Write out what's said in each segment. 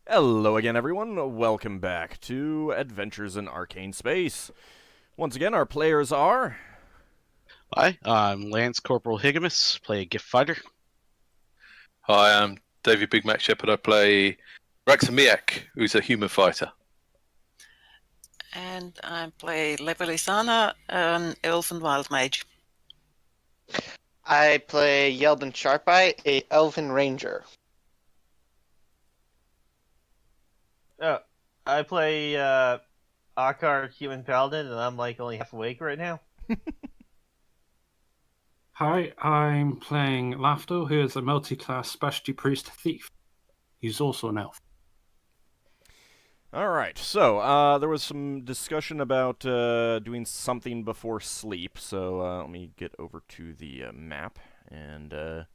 Hello again, everyone. Welcome back to Adventures in Arcane Space. Once again, our players are... Hi, I'm Lance Corporal Higgimus, play a Giff fighter. Hi, I'm David Big Mac Shepherd. I play Braxon, who's a human fighter. And I play Levalithana, an elf and wild mage. I play Yeldan Sharpeye, a elven ranger. I play Ockar, human paladin, and I'm like only half awake right now. Hi, I'm playing Lafdul, who is a multi-class specialty priest thief. He's also an elf. Alright, so, there was some discussion about doing something before sleep, so let me get over to the map, and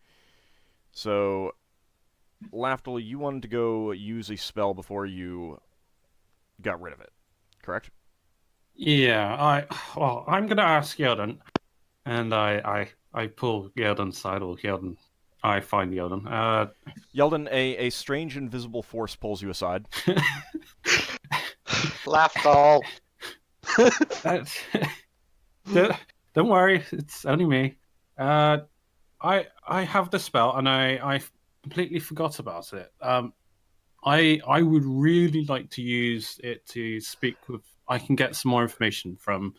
so, Lafdul, you wanted to go use a spell before you got rid of it, correct? Yeah, I'm gonna ask Yeldan, and I pull Yeldan's side, or Yeldan, I find Yeldan. Yeldan, a strange invisible force pulls you aside. Lafdul. Don't worry, it's only me. I have the spell, and I completely forgot about it. I would really like to use it to speak with. I can get some more information from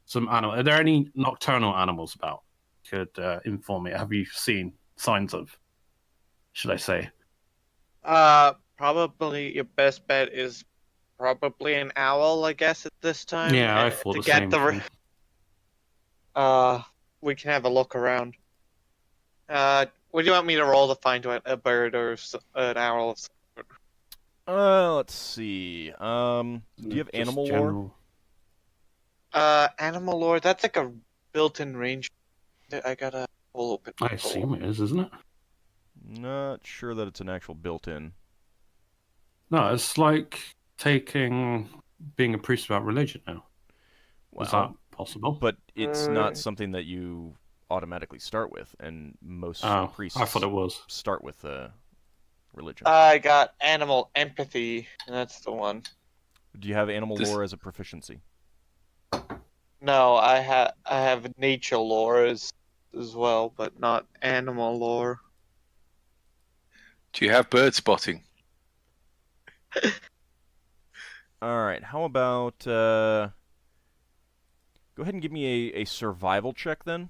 some animal. Are there any nocturnal animals about? Could inform me. Have you seen signs of? Should I say? Probably your best bet is probably an owl, I guess, at this time. Yeah, I thought to the get same the thing. we can have a look around. Would you want me to roll to find a bird or an owl of some sort? Let's see. Do you have Just animal lore? general. Animal lore, that's like a built-in range. I gotta pull open. I assume it is, isn't it? Not sure that it's an actual built-in. No, it's like being a priest about religion now. Well, Is that possible? but it's not something that you automatically start with, and most priests I thought it was. start with religion. I got animal empathy, and that's the one. Do you have animal lore as a proficiency? No, I have nature lore as well, but not animal lore. Do you have bird spotting? Alright, how about... go ahead and give me a survival check, then.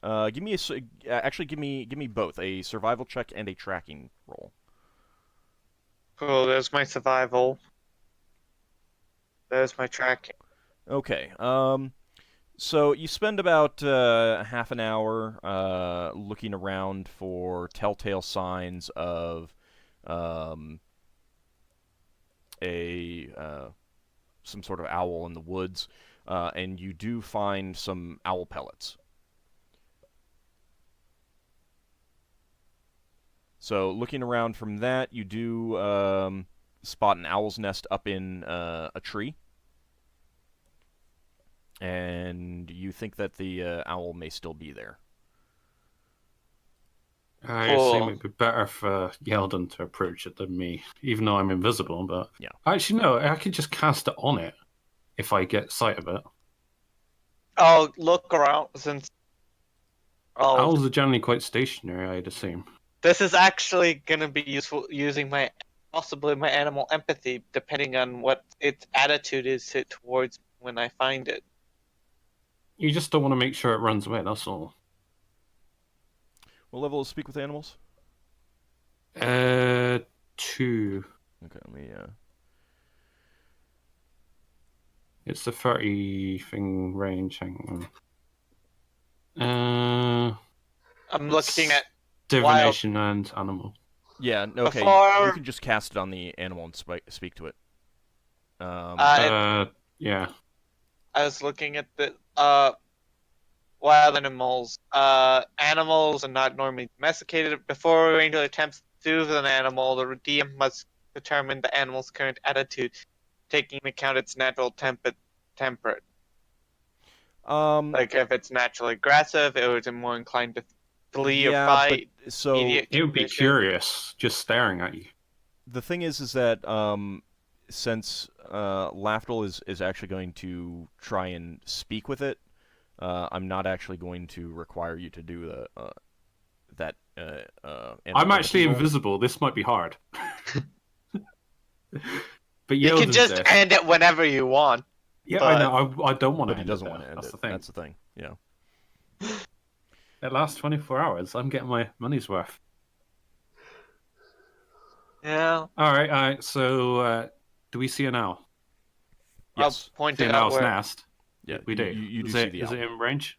Give me actually, give me both. A survival check and a tracking roll. Cool, there's my survival. There's my tracking. Okay, so you spend about half an hour looking around for telltale signs of some sort of owl in the woods, and you do find some owl pellets. So looking around from that, you do spot an owl's nest up in a tree. And you think that the owl may still be there. I Cool. assume it'd be better for Yeldan to approach it than me, even though I'm invisible, but... Yeah. Actually, no, I could just cast it on it if I get sight of it. I'll look around since... Owls are generally quite stationary, I'd assume. This is actually gonna be useful using possibly my animal empathy, depending on what its attitude is towards when I find it. You just don't want to make sure it runs away, that's all. What level is Speak with Animals? 2. Okay, let me... It's the 30 thing range, hang on. I'm looking at Divination and animal. Yeah, okay, Before- you can just cast it on the animal and speak to it. Yeah. I was looking at the wild animals. Animals are not normally domesticated. Before a ranger attempts to soothe an animal, the DM must determine the animal's current attitude, taking into account its natural temperate. Like if it's naturally aggressive, it would be more inclined to flee or fight. so It would be curious, just staring at you. the thing is that since Lafdul is actually going to try and speak with it, I'm not actually going to require you to do that. I'm actually roll. invisible. This might be hard. But You can Yeldan's just there. end it whenever you want. Yeah, but- I know. I don't want to. But he doesn't want to end That's it. the thing. That's the thing. Yeah. It lasts 24 hours. I'm getting my money's worth. Yeah. All right. So, do we see an owl? Yes. I'll point See it an out owl's where. nest. Yeah. We do. You do is see it, the is owl. it in range?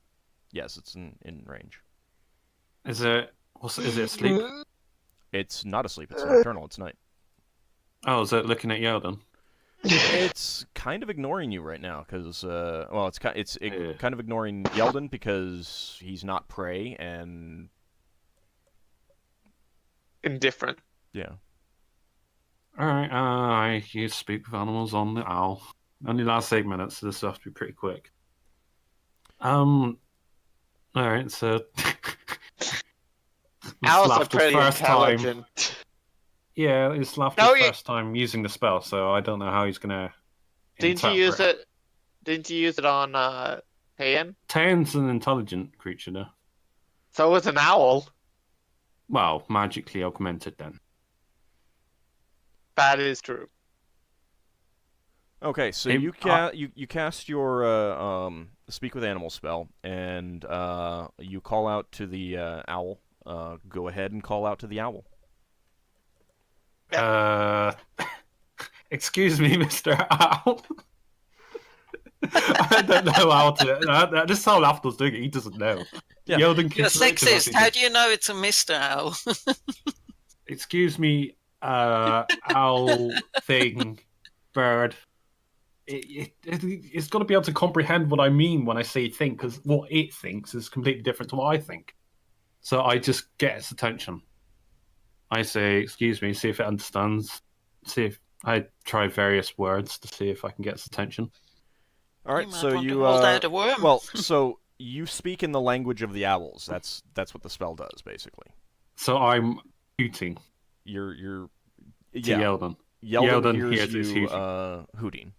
Yes, it's in range. Is it? Is it asleep? It's not asleep. It's nocturnal. It's night. Oh, is it looking at Yeldan? It's kind of ignoring you right now because, well, it's kind of ignoring Yeldan because he's not prey and Indifferent. yeah. All right. I you speak with animals on the owl. Only lasts 8 minutes, so this will have to be pretty quick. All right. So. Owls are Lafdul's pretty intelligent. Yeah, it's Lafdul's No, you- first time using the spell, so I don't know how he's gonna. Didn't you use it? Didn't you use it on Payan? Tayan's an intelligent creature, though. So is an owl. Well, magically augmented then. That is true. Okay, so Hey, you cast your speak with animal spell and you call out to the owl. Go ahead and call out to the owl. Excuse me, Mr. Owl. I don't know how to. This is how Lafdul's doing it. He doesn't know. Yeah. Yeldan You're can sexist. How do you know it's a Mr. Owl? Excuse me, owl thing, bird. It's got to be able to comprehend what I mean when I say think, because what it thinks is completely different to what I think. So I just get its attention. I say, excuse me, see if it understands. See if I try various words to see if I can get its attention. All right, You might so want to you hold out a worm. well, so you speak in the language of the owls. That's what the spell does, basically. So I'm hooting You're to yeah. Yeldan. Yeldan Yeldan hears hears you his hooting.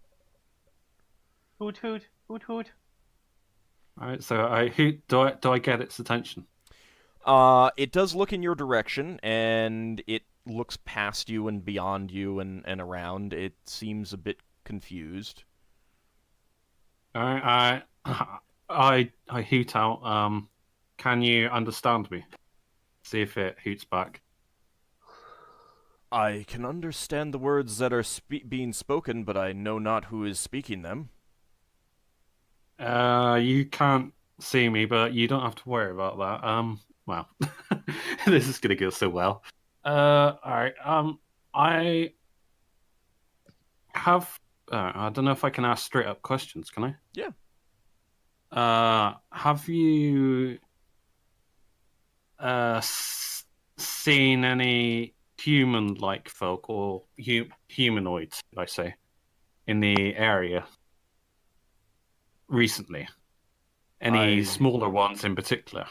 Hoot hoot hoot hoot. All right, so I hoot. Do I get its attention? It does look in your direction, and it looks past you and beyond you and around. It seems a bit confused. All right, I hoot out. Can you understand me? See if it hoots back. I can understand the words that are being spoken, but I know not who is speaking them. You can't see me, but you don't have to worry about that. Well, this is gonna go so well. All right. I have. I don't know if I can ask straight up questions. Can I? Yeah. Have you seen any human-like folk or humanoids, should I say, in the area recently? Any smaller ones in particular?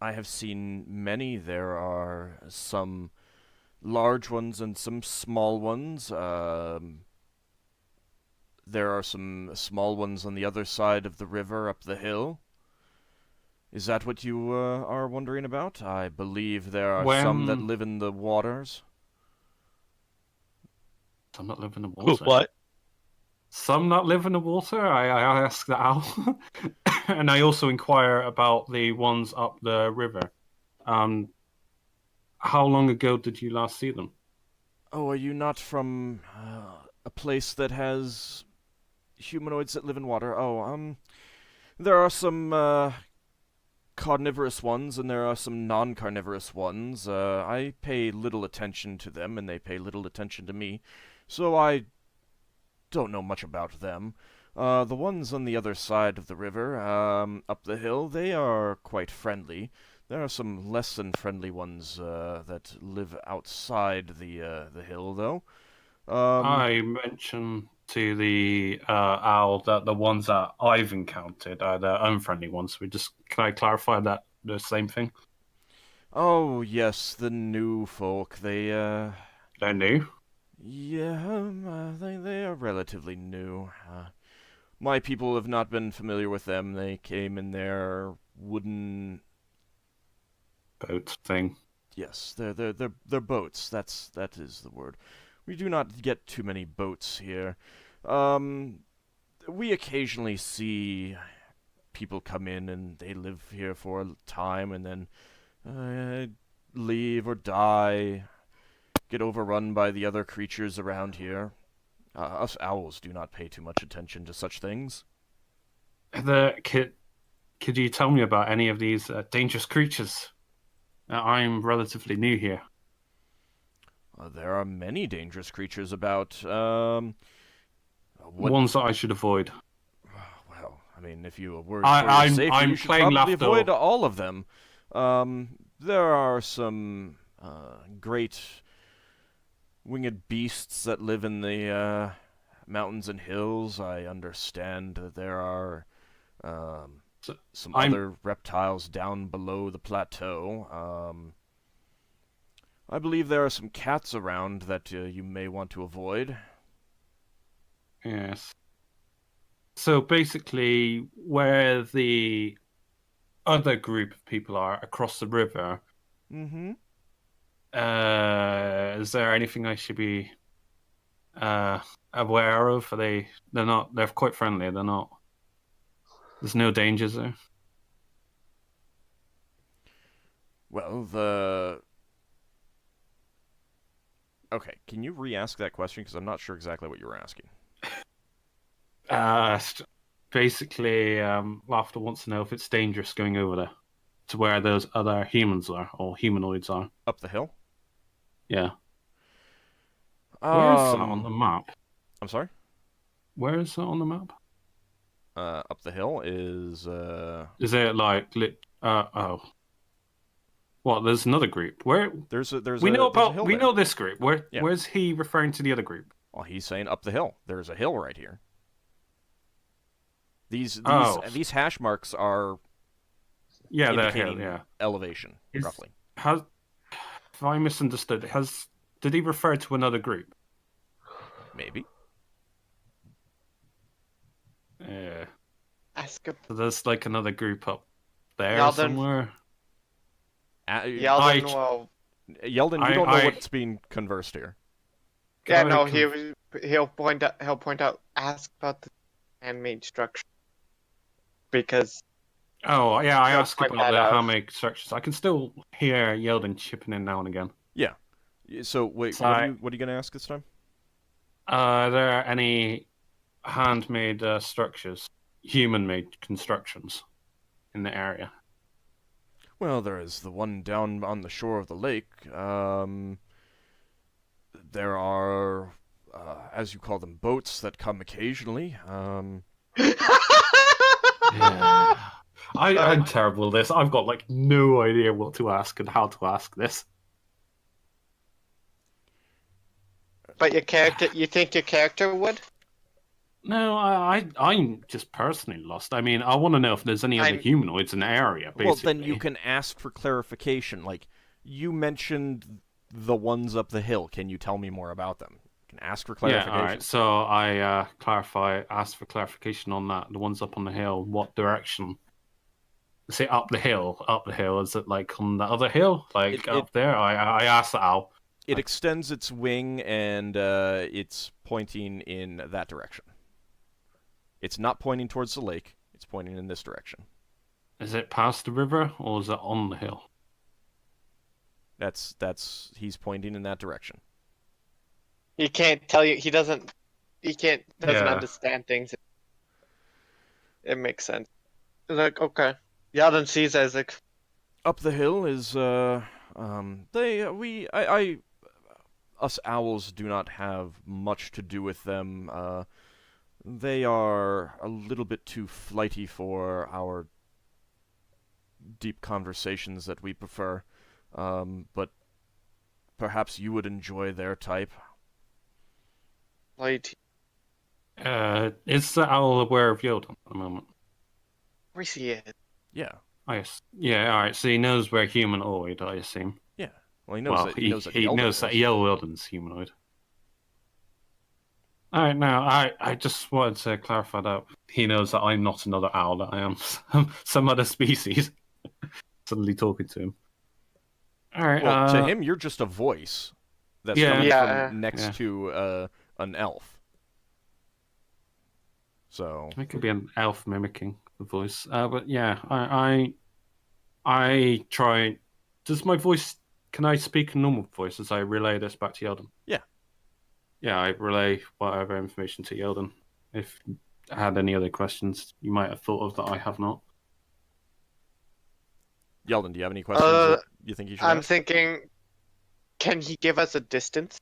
I have seen many. There are some large ones and some small ones. There are some small ones on the other side of the river up the hill. Is that what you are wondering about? I believe there are some that live in the waters. Some that live in the water. What? Some that live in the water? I ask the owl. And I also inquire about the ones up the river. How long ago did you last see them? Oh, are you not from a place that has humanoids that live in water? Oh, there are some carnivorous ones and there are some non-carnivorous ones. I pay little attention to them and they pay little attention to me, so I don't know much about them. The ones on the other side of the river, up the hill, they are quite friendly. There are some less than friendly ones that live outside the hill, though. I mentioned to the owl that the ones that I've encountered are the unfriendly ones. Can I clarify that the same thing? Oh yes, the new folk. They They're new. Yeah, they are relatively new. My people have not been familiar with them. They came in their wooden. Boat thing. Yes, they're boats. That is the word. We do not get too many boats here. We occasionally see people come in and they live here for a time and then leave or die, get overrun by the other creatures around here. Us owls do not pay too much attention to such things. Could you tell me about any of these dangerous creatures? I'm relatively new here. There are many dangerous creatures about. Ones that I should avoid. Well, I mean, if you were for your safety, I'm you should playing probably Lafdul. avoid all of them. There are some great winged beasts that live in the mountains and hills. I understand that there are some other reptiles down below the plateau. I believe there are some cats around that you may want to avoid. Yes. So basically, where the other group of people are across the river, Mm-hmm. is there anything I should be aware of? They're not. They're quite friendly. They're not. There's no dangers there. Well, okay, can you re-ask that question? Because I'm not sure exactly what you were asking. Basically, Laughter wants to know if it's dangerous going over there to where those other humans are, or humanoids are. Up the hill? Yeah. Where is that on the map? I'm sorry? Where is that on the map? Up the hill is, Is it like oh. What? There's another group. Where we know this group. Where's he referring to the other group? Well, he's saying up the hill. There's a hill right here. These hash marks are they're hill, elevation, roughly. Have I misunderstood? Did he refer to another group? Maybe. Yeah. Ask him. So there's like another group up there Yeldan. somewhere. Yeldan, well, Yeldan, you don't know what's being conversed here. yeah, no, he'll point out. Ask about the handmade structure because. Oh yeah, I asked point about that the out. handmade structures. I can still hear Yeldan chipping in now and again. Yeah. So wait, So what are you going to ask this time? Are there any handmade structures, human-made constructions in the area? Well, there is the one down on the shore of the lake. There are, as you call them, boats that come occasionally. Yeah. I'm terrible at this. I've got like no idea what to ask and how to ask this. But you think your character would? No, I'm just personally lost. I mean, I want to know if there's any other humanoids in the area, basically. Well, then you can ask for clarification. Like, you mentioned the ones up the hill. Can you tell me more about them? You can ask for clarification. Yeah, all right. So I asked for clarification on that. The ones up on the hill, what direction? Say up the hill. Up the hill. Is it like on the other hill? Like up there? I asked the owl. It extends its wing and it's pointing in that direction. It's not pointing towards the lake. It's pointing in this direction. Is it past the river or is it on the hill? He's pointing in that direction. He can't tell you. He doesn't understand things. It makes sense. It's like, okay. Yeldan sees as like Up the hill is us owls do not have much to do with them. They are a little bit too flighty for our deep conversations that we prefer. But perhaps you would enjoy their type. light. Is the owl aware of Yeldan at the moment? Where he is? Yeah. Yeah, alright, so he knows we're humanoid, I assume. Yeah. Well, he knows Well, that he knows that knows that Yeldan's humanoid. All right, now I just wanted to clarify that he knows that I'm not another owl; that I am some other species. Suddenly talking to him. All right. Well, to him, you're just a voice that's Yeah. coming Yeah. from next Yeah. to an elf. So it could be an elf mimicking the voice. But yeah, I try. Does my voice? Can I speak a normal voice as I relay this back to Yeldan? Yeah. Yeah, I relay whatever information to Yeldan. If I had any other questions you might have thought of that I have not. Yeldan, do you have any questions that you think you should I'm ask? thinking, can he give us a distance?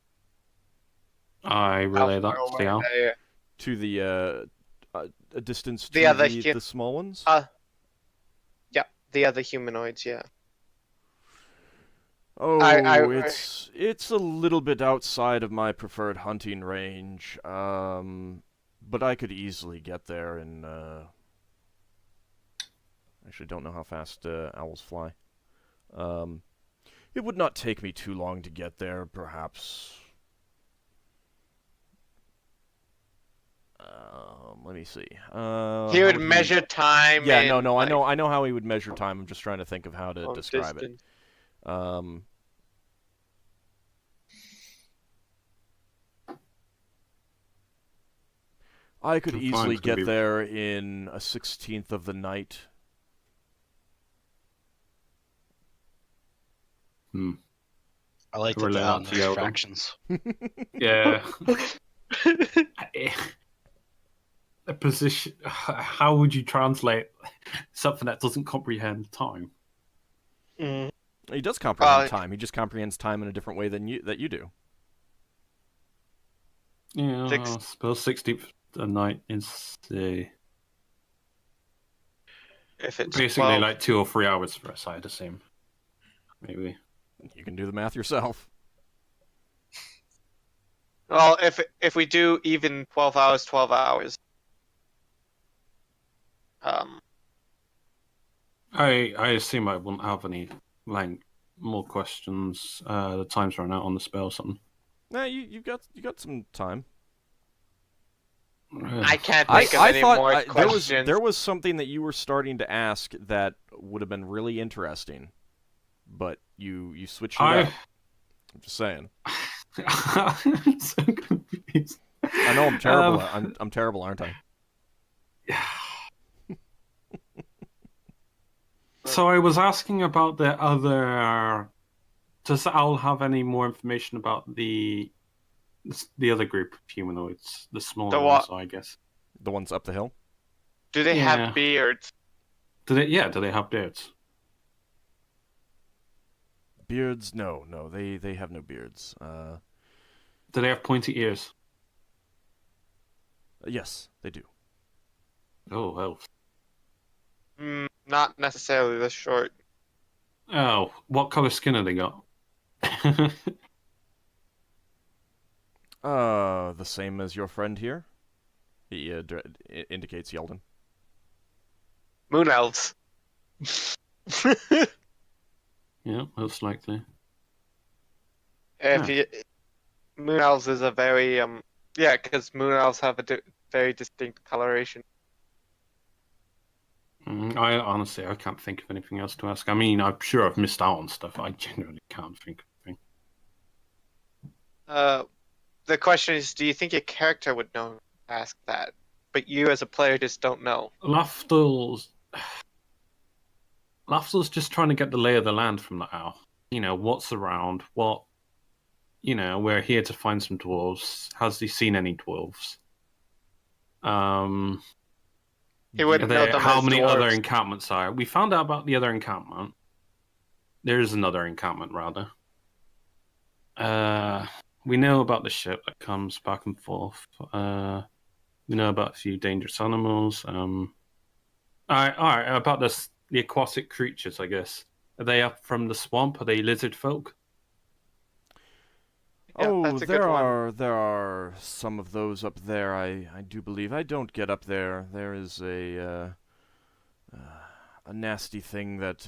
I relay How that far to the away owl. To the a distance to The other the small ones? Yeah, the other humanoids, yeah. Oh, I- it's a little bit outside of my preferred hunting range. But I could easily get there in actually don't know how fast owls fly. It would not take me too long to get there, perhaps. Let me see. He how would measure time. Yeah, in, no, like, I know how he would measure time. I'm just trying to think of how to long describe distance. it. I could I'm fine, easily it's gonna get be- there in a 16th of the night. I like to Relay get on that the to Yeldan. distractions. Yeah. A position. How would you translate something that doesn't comprehend time? Mm. He does comprehend Uh, time. He just comprehends time in a different way than you do. Yeah, Six- I suppose 16th a night is If it's basically 12. like 2 or 3 hours for us, I'd assume. Maybe. You can do the math yourself. Well, if we do even 12 hours, 12 hours. I assume I wouldn't have any more questions. The time's run out on the spell or something. Nah, you got some time. I can't think of any more questions. there was something that you were starting to ask that would have been really interesting, but you switched it up. I'm just saying. I'm so confused. I know I'm terrible. I'm terrible, aren't I? So I was asking about the other. Does Owl have any more information about the other group of humanoids, the smaller The ones, what? I guess? The ones up the hill. Do they Yeah. have beards? Do they have beards? Beards? No, they have no beards. Do they have pointy ears? Yes, they do. Oh, hell. Not necessarily this short. Oh, what color skin have they got? The same as your friend here. He indicates Yeldan. Moon elves. Yeah, most likely. Moon elves is a very yeah, because moon elves have a very distinct coloration. I can't think of anything else to ask. I mean, I'm sure I've missed out on stuff. I genuinely can't think of anything. The question is, do you think your character would know to ask that, but you as a player just don't know? Lafdul's just trying to get the lay of the land from the owl. You know, what's around, we're here to find some dwarves. Has he seen any dwarves? He wouldn't know them How as many dwarves. other encampments are? We found out about the other encampment. There is another encampment, rather. We know about the ship that comes back and forth. We know about a few dangerous animals. All right. About the aquatic creatures, I guess. Are they up from the swamp? Are they lizard folk? Yeah, that's a good one. There are some of those up there. I do believe. I don't get up there. There is a nasty thing that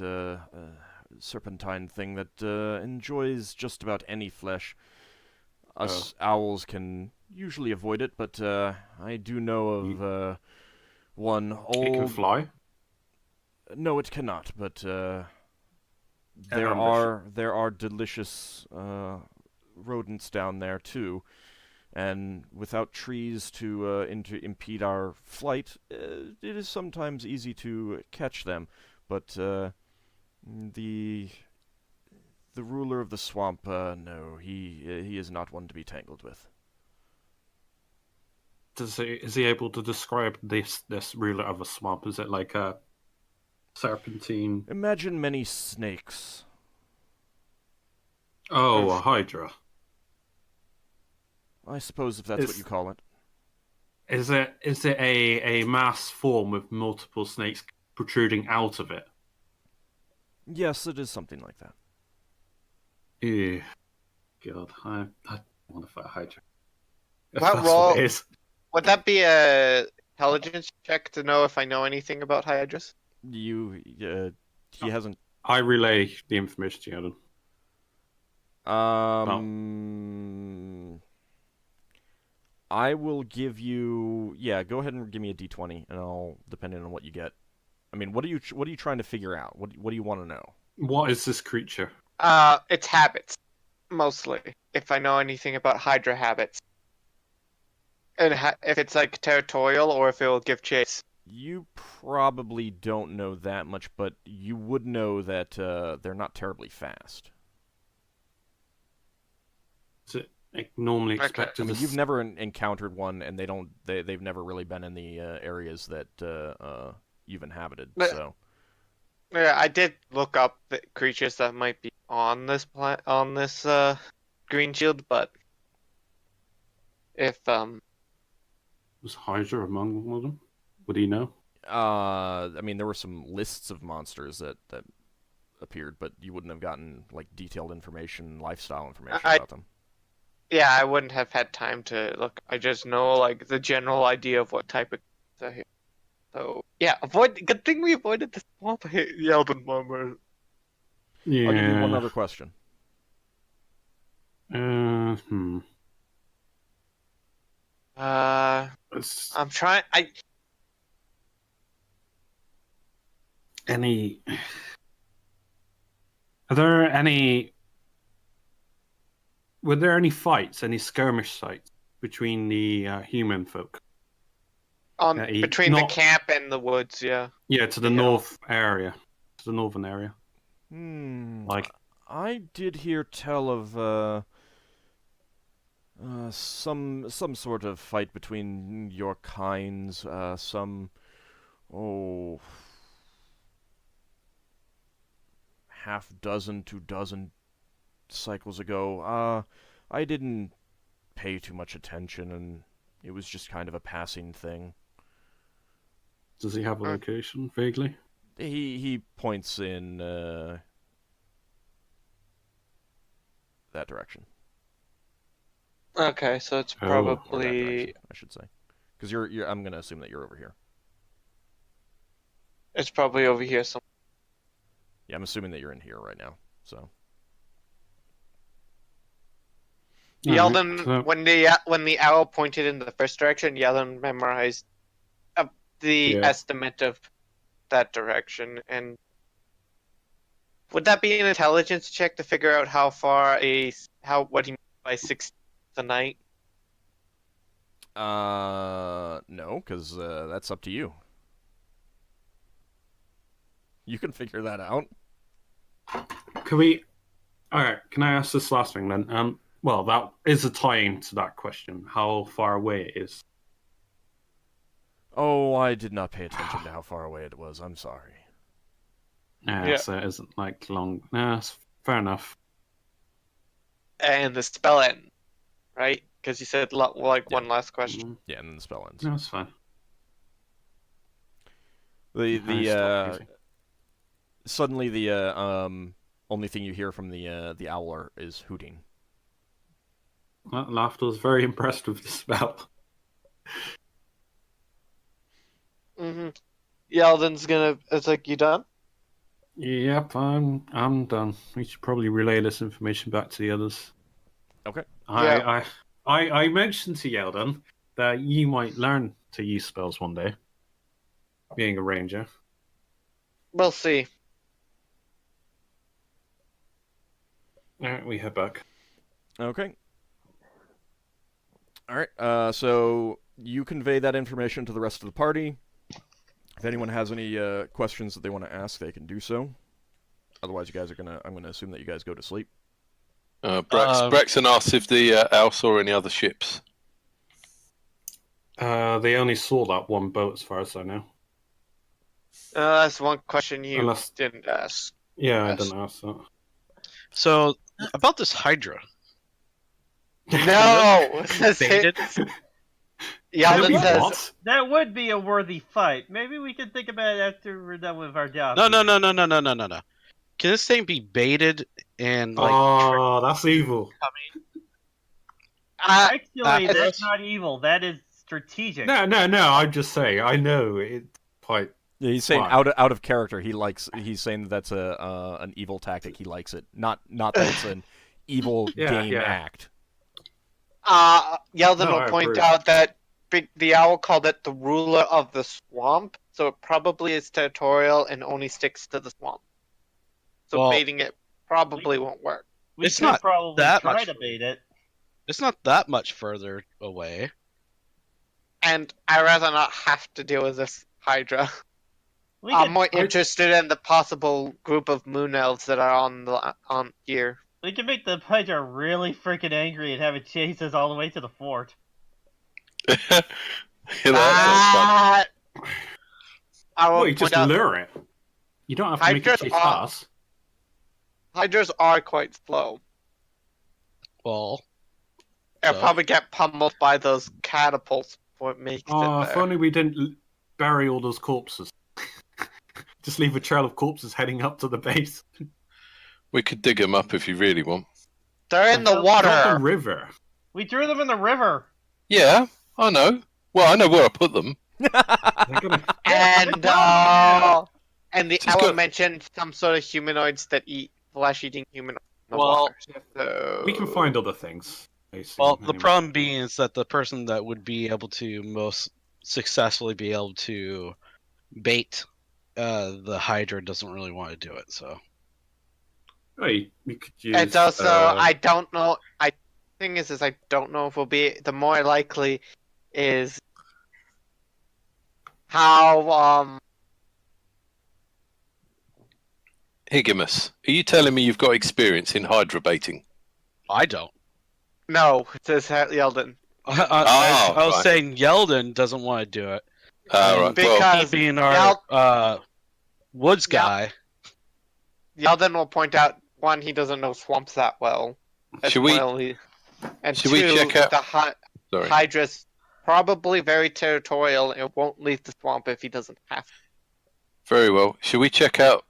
serpentine thing that enjoys just about any flesh. Us owls can usually avoid it, but I do know of one old... It can fly? No, it cannot, but there ambush. are delicious rodents down there too, and without trees to impede our flight, it is sometimes easy to catch them. But the ruler of the swamp, no, he is not one to be tangled with. Is he able to describe this ruler of a swamp? Is it like a serpentine? Imagine many snakes. Oh, a hydra. I suppose if that's what you call it. Is it a mass form with multiple snakes protruding out of it? Yes, it is something like that. Ew. God, I want to fight a hydra. If What that's roll- what it is. Would that be a intelligence check to know if I know anything about hydras? He hasn't. I relay the information to you, I will give you. Yeah, go ahead and give me a d20, and I'll depending on what you get. I mean, what are you trying to figure out? What do you want to know? What is this creature? It's habits, mostly. If I know anything about hydra habits. And if it's like territorial or if it will give chase. You probably don't know that much, but you would know that they're not terribly fast. Is it like normally expected? I mean, you've never encountered one, and they've never really been in the areas that you've inhabited. So Yeah, I did look up the creatures that might be on this green shield, but if Was Hydra among one of them? Would he know? I mean, there were some lists of monsters that appeared, but you wouldn't have gotten like detailed information, lifestyle information about them. Yeah, I wouldn't have had time to look. I just know like the general idea of what type of are here. So yeah, good thing we avoided the swamp. Yeldan murmur. Yeah. I'll give you one other question. Hmm. I'm trying. Were there any fights, any skirmish sites between the human folk? Between the camp and the woods, yeah. Yeah, to the north area, to the northern area. Like, I did hear tell of some sort of fight between your kinds. Half dozen to dozen cycles ago. I didn't pay too much attention, and it was just kind of a passing thing. Does he have a location, vaguely? He points in that direction. Okay, so it's Or that probably direction, I should say, because you're. I'm gonna assume that you're over here. it's probably over here somewhere. Yeah, I'm assuming that you're in here right now. So. Yeldan, when the owl pointed in the first direction, Yeldan memorized the estimate of that direction. And would that be an intelligence check to figure out what he means by 6 the night? No, because that's up to you. You can figure that out. Alright, can I ask this last thing then? Well, that is a tie-in to that question, how far away it is. Oh, I did not pay attention to how far away it was. I'm sorry. Yeah. So it isn't like long. No, fair enough. And the spell end, right? Because you said one last question. Yeah, and then the spell ends. No, it's fine. Suddenly the only thing you hear from the owl is hooting. Well, Lafdul's very impressed with the spell. Yeldan's gonna. It's like, you done? Yep, I'm done. We should probably relay this information back to the others. Okay. I mentioned to Yeldan that you might learn to use spells one day, being a ranger. We'll see. Alright, we head back. Okay. All right. So you convey that information to the rest of the party. If anyone has any questions that they want to ask, they can do so. Otherwise, you guys are I'm gonna assume that you guys go to sleep. Braxon asks if the owl saw any other ships. They only saw that one boat, as far as I know. That's one question you Unless- didn't ask. Yeah, I Yes. didn't ask that. So about this Hydra. No! Baited? Yeldan Wait, says, what? That would be a worthy fight. Maybe we can think about it after we're done with our job. No. Can this thing be baited and like Oh, that's evil. Actually, After that's us? not evil. That is strategic. No. I'm just saying. I know it's quite. Yeah, he's saying Fine. out of character. He's saying that's an evil tactic. He likes it. Not that it's an evil game act. Yeldan No, will I point agree. out that the owl called it the ruler of the swamp, so it probably is territorial and only sticks to the swamp. So Well- baiting it probably won't work. We It's could not probably that try much to bait it. it's not that much further away. And I'd rather not have to deal with this Hydra. We I'm could, more interested in the possible group of moon elves that are on here. we could make the Hydra really freaking angry and have it chase us all the way to the fort. Yeah, that I will Well, you point just out lure it. You don't have to make it Hydras chase are- us. Hydras are quite slow. Well, They'll So? probably get pummeled by those catapults before it makes Oh, it if there. only we didn't bury all those corpses. Just leave a trail of corpses heading up to the base. we could dig them up if you really want. They're in the Not water. the river. We threw them in the river. Yeah, I know. Well, I know where I put them. They're gonna... And and the Just owl go- mentioned some sort of humanoids that eat flesh-eating humanoids in the Well, water. So... We can find other things. well, the anyway. problem being is that the person that would be able to most successfully be able to bait the Hydra doesn't really want to do it. So Hey, we could use. It's also I don't know. Thing is I don't know if we'll be. The more likely is how Higgimus, are you telling me you've got experience in Hydra baiting? I don't. no, it says Yeldan. I was right. saying Yeldan doesn't want to do it. Right. Because- Well, He being our woods Yel- guy. Yeldan will point out one, he doesn't know swamps that well. That's Should we- one only- And should two, we check out- the sorry. Hydra's probably very territorial and won't leave the swamp if he doesn't have to. Very well. Should we check out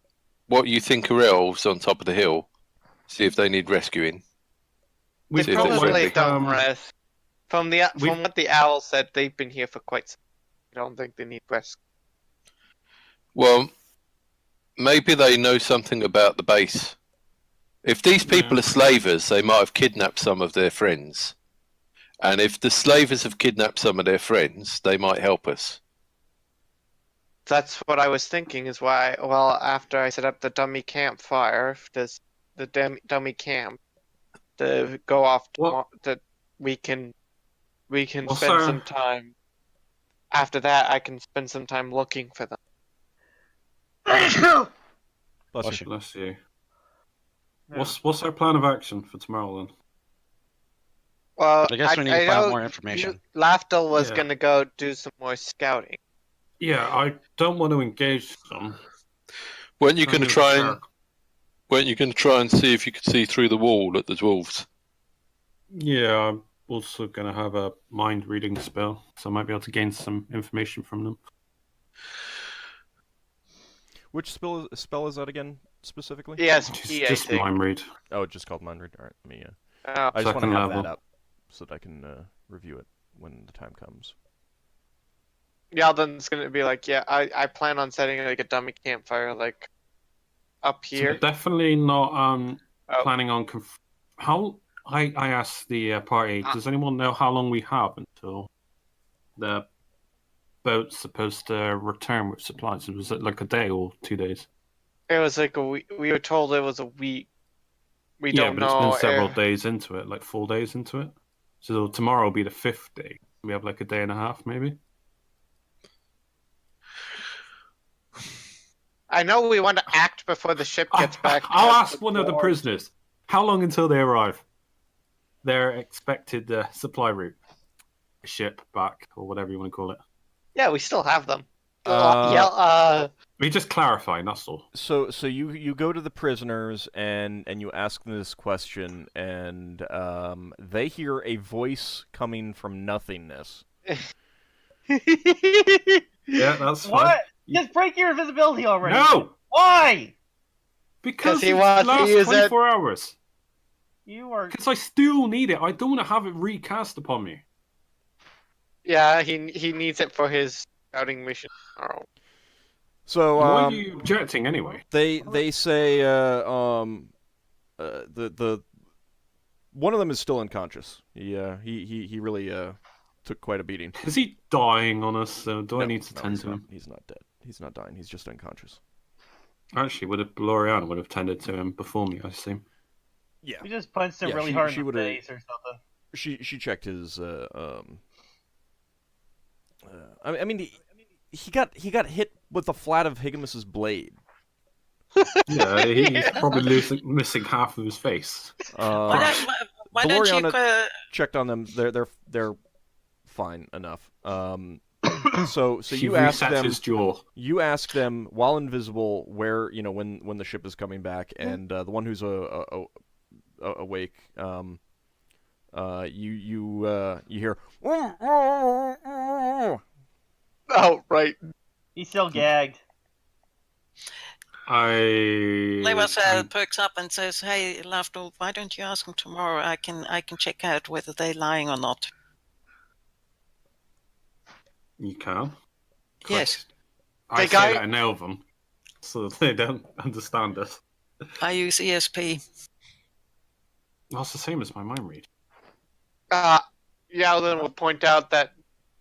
what you think are elves on top of the hill? See if they need rescuing. We See They if it's probably ready. don't rest. From we- what the owl said, they've been here for quite some time. I don't think they need rest. Well, maybe they know something about the base. If these people are slavers, they might have kidnapped some of their friends. And if the slavers have kidnapped some of their friends, they might help us. That's what I was thinking. Is why. Well, after I set up the dummy campfire, dummy camp, to go off Well- that we can Well, spend sir- some time. After that, I can spend some time looking for them. Bless you. Bless you. What's our plan of action for tomorrow then? Well, I guess we need to know find more information. Lafdul was Yeah. gonna go do some more scouting. Yeah, I don't want to engage them. Weren't you going to Kind of try and dark. weren't you going to try and see if you could see through the wall at the dwarves? Yeah, I'm also going to have a mind reading spell, so I might be able to gain some information from them. Which spell is that again specifically? Yes, Just mind read. Oh, it's just called Mind Read. All right, let me. Oh, I just want to Second have level. that up so that I can review it when the time comes. Yaldan's gonna be like, yeah, I plan on setting like a dummy campfire like up So here. we're definitely not Oh. planning on. How I asked the party. Does anyone know how long we have until the boat's supposed to return with supplies? Was it like a day or 2 days? It was like a week. We were told it was a week. We Yeah, don't but it's know. been several days into it, like 4 days into it. So tomorrow will be the 5th day. We have like a day and a half, maybe. I know we want to act before the ship gets back. I'll as ask the one of the dwarves. prisoners. How long until they arrive? Their expected supply route, ship back, or whatever you want to call it. Yeah, we still have them. We just clarify, that's all. So you go to the prisoners and you ask them this question, and they hear a voice coming from nothingness. Yeah, that's fine. What? Just break your invisibility already. No! Why? Because he it wants to lasts use it. 24 hours. You are. Because I still need it. I don't want to have it recast upon me. Yeah, he needs it for his scouting mission. Oh. So Why are you objecting anyway? they say the one of them is still unconscious. He really took quite a beating. Is he dying on us? So do I No, need to tend he's to not. him? He's not dead. He's not dying. He's just unconscious. Actually, Gloriana would have tended to him before me, I assume. Yeah. You just punched him Yeah, really she- hard she in the would've- face or something. She checked his I mean he got hit with the flat of Higgimus's blade. Yeah, he's probably missing half of his face. Why don't you Gloriana checked on them. They're fine enough. So She you ask resets them. his jaw. You ask them while invisible where when the ship is coming back, and the one who's awake, you hear. Oh, right. He's still gagged. Leva perks up and says, "Hey, Lafdul, why don't you ask them tomorrow? I can check out whether they're lying or not." You can. Yes. I Hey, say guy- that I nail them, so they don't understand us. I use ESP. Well, it's the same as my mind read. Yeldan will point out that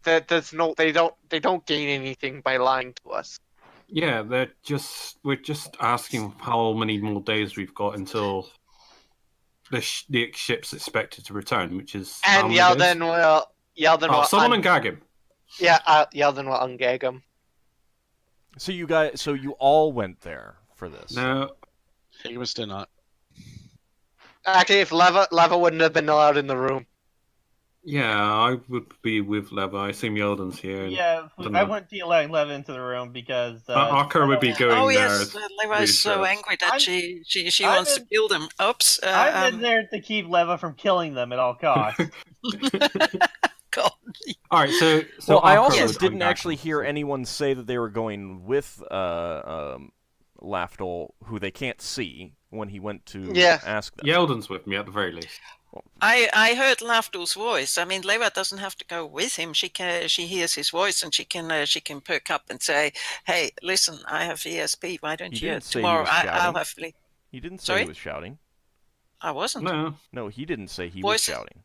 there's no they don't gain anything by lying to us. Yeah, we're just asking how many more days we've got until the ship's expected to return, which is how And many days? Yeldan will someone gag him. Yeldan will ungag him. So you all went there for this. No, Higgimus did not. Actually, if Leva wouldn't have been allowed in the room. yeah, I would be with Leva. I assume Yeldan's here. Yeah, don't I know. wouldn't be allowing Leva into the room because. Ockar would be going Oh there. yes, Leva is so angry that she I'm wants to in- kill them. Oops. I'm in there to keep Leva from killing them at all costs. God. All right, so Well, I Ockar also would didn't ungag actually him, hear so- anyone say that they were going with Lafdul, who they can't see when he went to ask them. Yeldan's with me at the very least. I heard Lafdul's voice. I mean, Leva doesn't have to go with him. She hears his voice and she can perk up and say, "Hey, listen, I have ESP. Why don't He you didn't say he tomorrow? was I'll shouting. have." He didn't say Sorry? he was shouting. I wasn't. No, he didn't say he Voice- was shouting.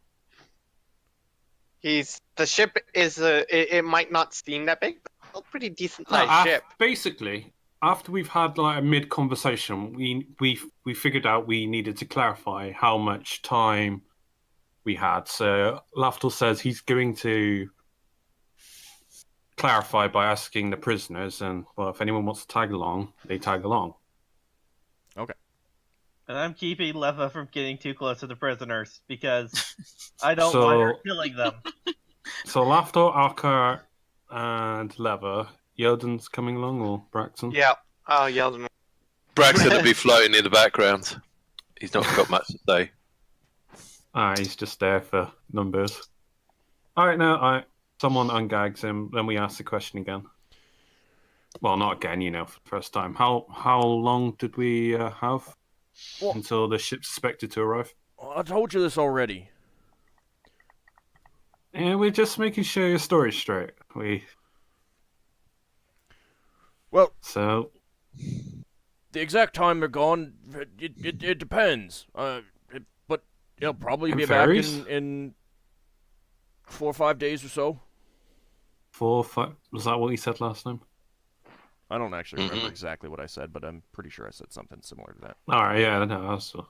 The ship is it might not seem that big, but it's still a pretty decent sized ship. Basically, after we've had like a mid conversation, we figured out we needed to clarify how much time we had. So Lafdul says he's going to clarify by asking the prisoners, and well, if anyone wants to tag along, they tag along. And I'm keeping Leva from getting too close to the prisoners because I don't So- want her killing them. So Lafdul, Ockar, and Leva. Yeldan's coming along, or Braxon? Yeah. Oh, Yeldan. Braxton will be floating in the background. He's not got much to say. He's just there for numbers. All right, now, someone ungags him, then we ask the question again. Well, not again, for the first time. How long did we have until the ship's expected to arrive? I told you this already. Yeah, we're just making sure your story's straight. Well, So, the exact time they're gone, it depends. But he'll probably It be back varies? in 4 or 5 days or so. 4, 5. Was that what you said last time? I don't actually remember exactly what I said, but I'm pretty sure I said something similar to that. All right, yeah, no, that's all.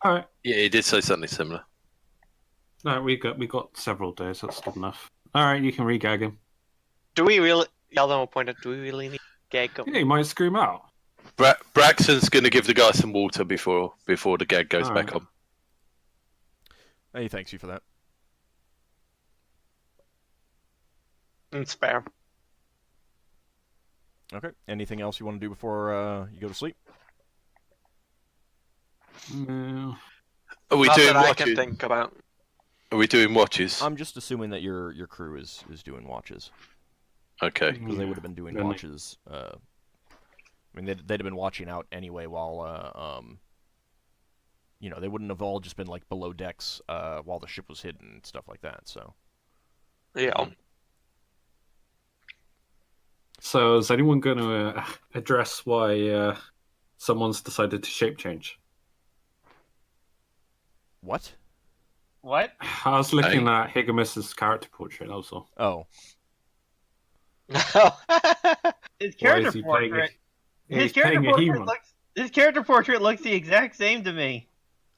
All right. Yeah, he did say something similar. No, we got several days. That's good enough. All right, you can regag him. Do we really? Yeldan will point out. Do we really need to gag him? Yeah, you might scream out. Braxon's going to give the guy some water before the gag goes back on. Hey, thanks you for that. It's fair. Okay. Anything else you want to do before you go to sleep? No. Are we Not doing that I watches? can think about. Are we doing watches? I'm just assuming that your crew is doing watches. Okay. Because they would have been doing Really? watches. I mean, they'd have been watching out anyway while, they wouldn't have all just been, like, below decks while the ship was hidden and stuff like that, so. Yeah. So is anyone going to address why someone's decided to shape change? What? What? I was looking at Higgimus's character portrait also. Oh. His Why character is he portrait. playing His character playing a portrait human? looks. His character portrait looks the exact same to me.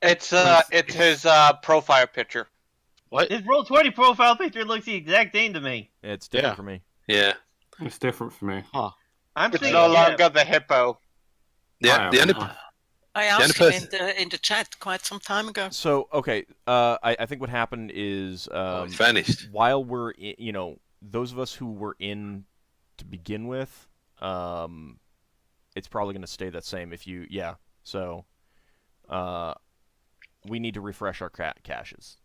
It's his profile picture. What? His Roll20 profile picture looks the exact same to me. It's different Yeah. for me. Yeah. It's different for me. I'm It's thinking, no yeah, longer the hippo. Yeah. The only I only asked him person- in the chat quite some time ago. So, okay, I think what happened is it's vanished. while we're those of us who were in to begin with, it's probably going to stay the same if you, so we need to refresh our caches.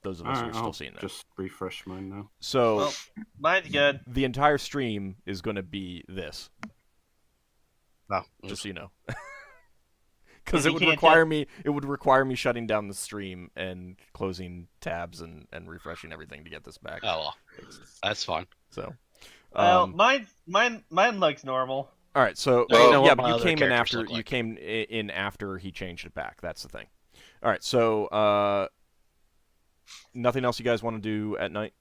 Those of us who are still I'll seeing that. just refresh mine now. So well, mine's good. the entire stream is going to be this, No. just so you know. Because If it you would can't require me shutting down the stream and closing tabs and refreshing everything to get this back. Oh, well. That's fine. So, Well, mine looks normal. all right. So, Well, know yeah, what but my you other came in characters after look like. you came in after he changed it back. That's the thing. All right. So, nothing else you guys want to do at night?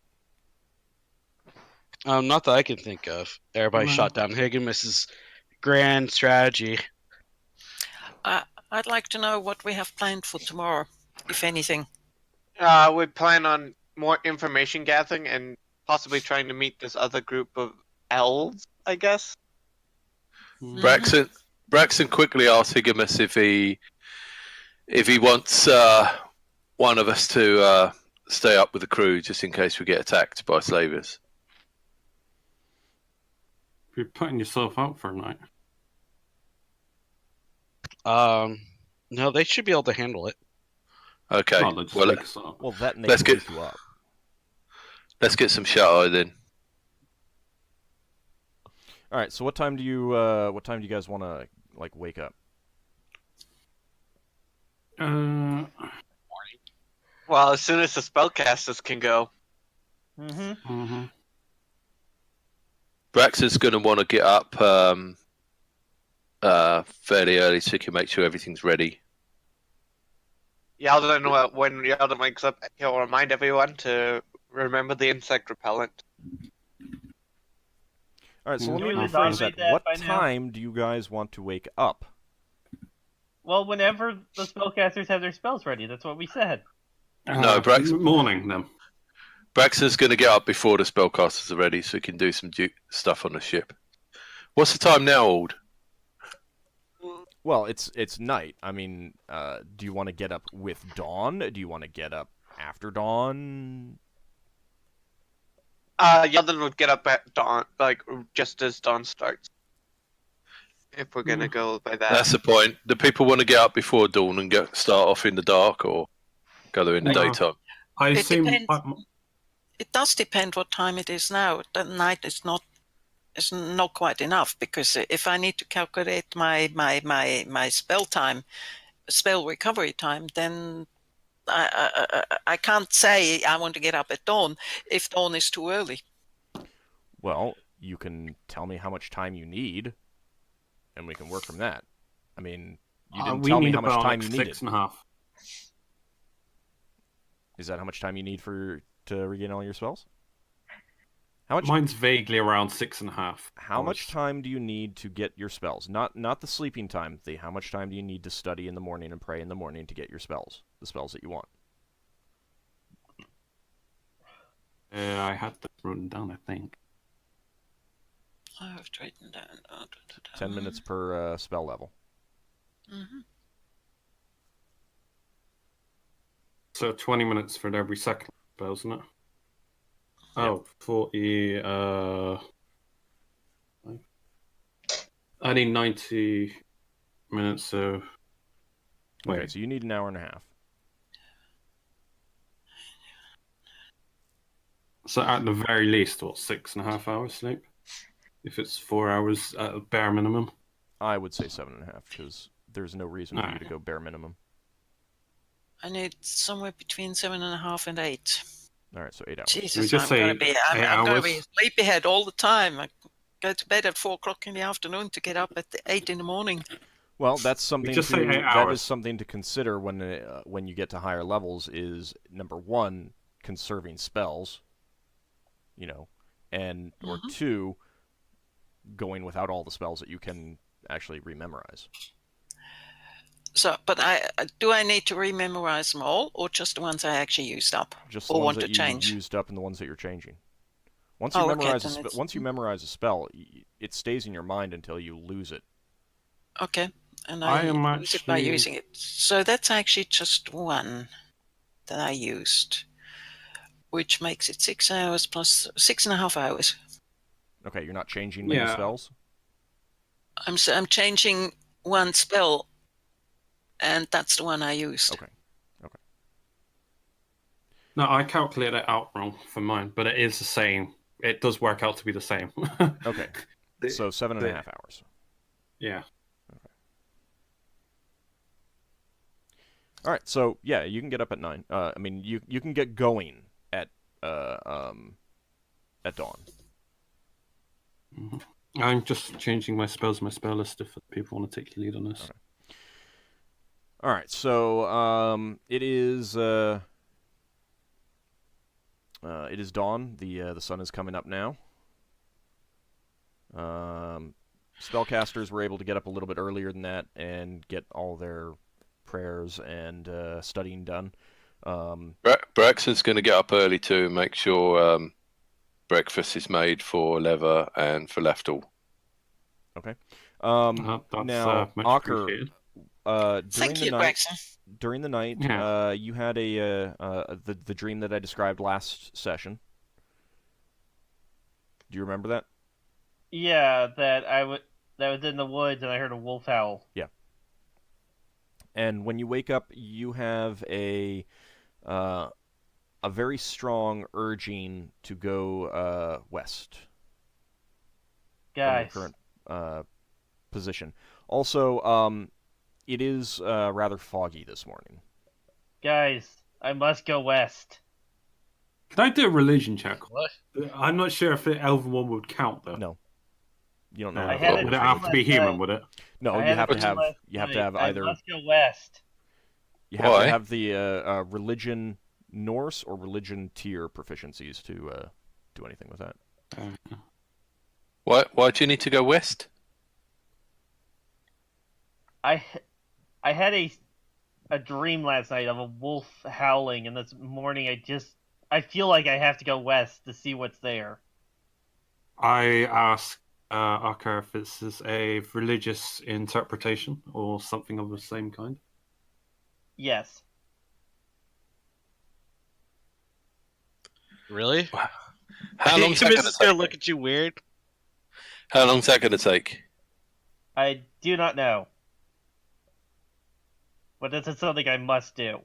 Not that I can think of. Everybody No. shot down Higgimus's grand strategy. I'd like to know what we have planned for tomorrow, if anything. We plan on more information gathering and possibly trying to meet this other group of elves, I guess. Braxon quickly asked Higgimus if he wants one of us to stay up with the crew just in case we get attacked by slavers. You're putting yourself out for a night. No, they should be able to handle it. Okay. Oh, they'll just Well, wake us up. Well, that and they Let's can get- wake you up. let's get some shut-eye then. All right. So, what time do you guys want to wake up? Well, as soon as the spellcasters can go. Mm-hmm. Braxon's going to want to get up fairly early so he can make sure everything's ready. Yeldan, when Yeldan wakes up, he'll remind everyone to remember the insect repellent. All right. So, let Can me we rephrase automate that. that What by now? time do you guys want to wake up? Well, whenever the spellcasters have their spells ready, that's what we said. No, Braxton- Morning, then. Braxton's going to get up before the spellcasters are ready so he can do some stuff on the ship. What's the time now, Ald? Well, it's night. I mean, do you want to get up with dawn? Do you want to get up after dawn? Yeldan would get up at dawn, just as dawn starts. If we're gonna go by that. That's the point. Do people want to get up before dawn and start off in the dark, or go there in the No. daytime? I It assume. depends. It does depend what time it is now. The night is not quite enough, because if I need to calculate my spell time, spell recovery time, then I can't say I want to get up at dawn if dawn is too early. Well, you can tell me how much time you need. and we can work from that. I mean, you didn't we tell me need how much about time like you needed. 6.5. Is that how much time you need to regain all your spells? How much? Mine's vaguely around 6.5. How much time do you need to get your spells? Not the sleeping time. How much time do you need to study in the morning and pray in the morning to get your spells? The spells that you want. I had that written down, I think. I have written down. 10 minutes per spell level. Mm-hmm. So 20 minutes for every second spell, isn't it? Oh, 40. I need 90 minutes, so. Wait. Okay, so you need an hour and a half. So at the very least, what, 6.5 hours sleep? If it's 4 hours at a bare minimum. I would say 7.5 because there's no reason for you to Alright. go bare minimum. I need somewhere between 7.5 and 8. All right, so 8 hours. Jesus, just I'm say gonna be 8 I'm gonna be hours? sleepyhead all the time. I go to bed at 4 o'clock in the afternoon to get up at 8 in the morning. Well, that's something just say 8 that hours. is something to consider when you get to higher levels. Is number one, conserving spells, and or Mhm. 2, going without all the spells that you can actually rememorize. So, but do I need to rememorize them all, or just the ones I actually used up, Just the or ones want that to you change? used up and the ones that you're changing. Once you Oh, okay, memorize then it's- once you memorize a spell, it stays in your mind until you lose it. Okay, and I I am use it by actually- using it. So that's actually just one that I used, which makes it 6 hours plus 6.5 hours. Okay, you're not changing many Yeah. spells. I'm changing one spell, and that's the one I used. Okay. No, I calculated it out wrong for mine, but it is the same. It does work out to be the same. Okay. So 7.5 hours. Yeah. All right, so yeah, you can get up at 9. I mean, you can get going at dawn. Mhm. I'm just changing my spells, my spell list, if people want to take the lead on this. Okay. All right, so it is dawn. The sun is coming up now. Spellcasters were able to get up a little bit earlier than that and get all their prayers and studying done. Braxon's going to get up early too and make sure breakfast is made for Lever and for Lafdul. Okay. That's Now, much Ockar, appreciated. during the night, Braxon. during the night, Yeah. you had the dream that I described last session. Do you remember that? Yeah, that was in the woods and I heard a wolf howl. And when you wake up, you have a very strong urging to go west Guys, from your current position. Also, it is rather foggy this morning. guys, I must go west. Can I do a religion check? What? I'm not sure if the elven one would count though. No, you don't know. Uh, how had to it would it roll have to be last human? night. Would it? No, I you had have a to dream have last night. I either must go west. you have Why? to have the religion Norse or religion tier proficiencies to do anything with that. Why do you need to go west? I had a dream last night of a wolf howling, and this morning I feel like I have to go west to see what's there. I ask Ockar if this is a religious interpretation or something of the same kind. Yes. Really? How long's that going Higgimus is to gonna take? look at you weird. How long's that going to take? I do not know. But this is something I must do.